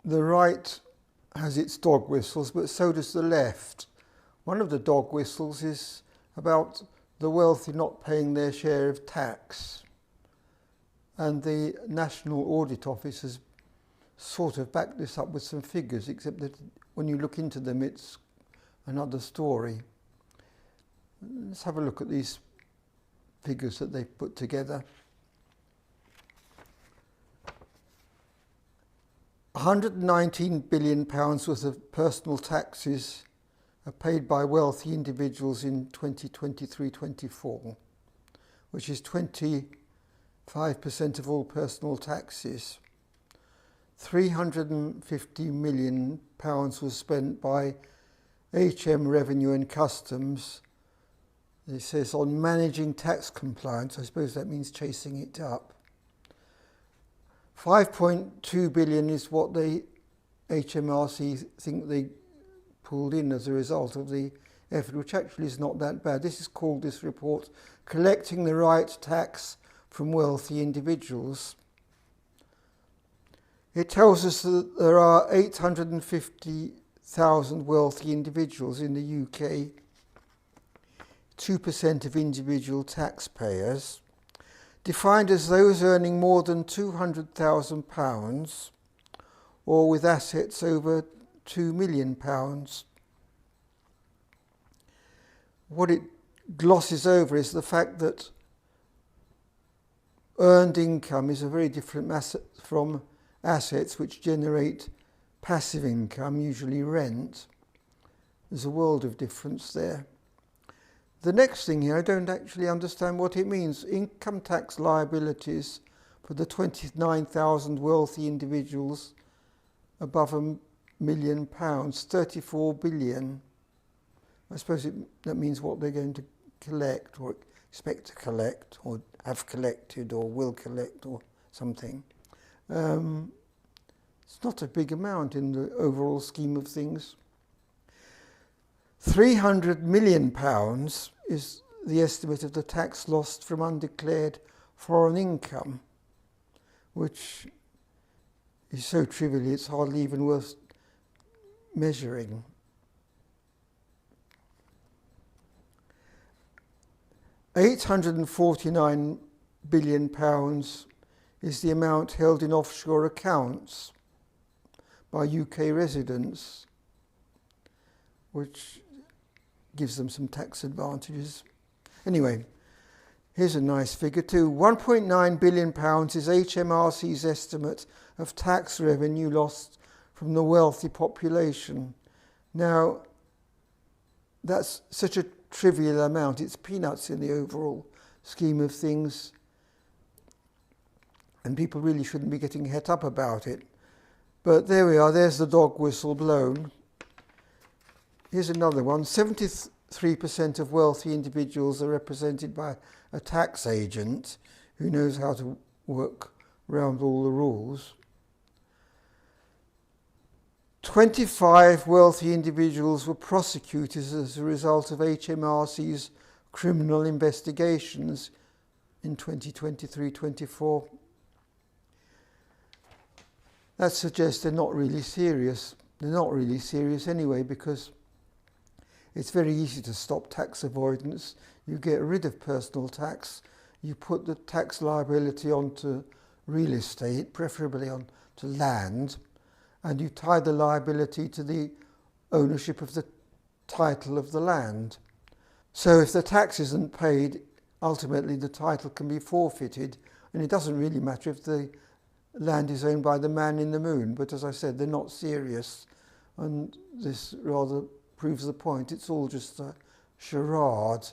The right has its dog whistles, but so does the left. One of the dog whistles is about the wealthy not paying their share of tax. And the National Audit Office has sort of backed this up with some figures, except that when you look into them, it's another story. Let's have a look at these figures that they've put together. £119 billion worth of personal taxes are paid by wealthy individuals in 2023-24, which is 25% of all personal taxes. £350 million was spent by HM Revenue and Customs, it says, on managing tax compliance. I suppose that means chasing it up. 5.2 billion is what the HMRC think they pulled in as a result of the effort, which actually is not that bad. This is called, this report, Collecting the Right Tax from Wealthy Individuals. It tells us that there are 850,000 wealthy individuals in the UK, 2% of individual taxpayers, defined as those earning more than £200,000 or with assets over £2 million. What it glosses over is the fact that earned income is a very different from assets which generate passive income, usually rent. There's a world of difference there. The next thing here, I don't actually understand what it means. Income tax liabilities for the 29,000 wealthy individuals above £1 million, 34 billion. I suppose that means what they're going to collect or expect to collect or have collected or will collect or something. It's not a big amount in the overall scheme of things. £300 million is the estimate of the tax lost from undeclared foreign income, which is so trivial it's hardly even worth measuring. £849 billion is the amount held in offshore accounts by UK residents, which gives them some tax advantages. Anyway, here's a nice figure too. £1.9 billion is HMRC's estimate of tax revenue lost from the wealthy population. Now, that's such a trivial amount. It's peanuts in the overall scheme of things, and people really shouldn't be getting het up about it. But there we are, there's the dog whistle blown. Here's another one. 73% of wealthy individuals are represented by a tax agent who knows how to work around all the rules. 25 wealthy individuals were prosecuted as a result of HMRC's criminal investigations in 2023-24. That suggests they're not really serious. They're not really serious anyway, because it's very easy to stop tax avoidance. You get rid of personal tax, you put the tax liability onto real estate, preferably onto land, and you tie the liability to the ownership of the title of the land. So if the tax isn't paid, ultimately the title can be forfeited, and it doesn't really matter if the land is owned by the man in the moon. But as I said, they're not serious, and this rather proves the point. It's all just a charade.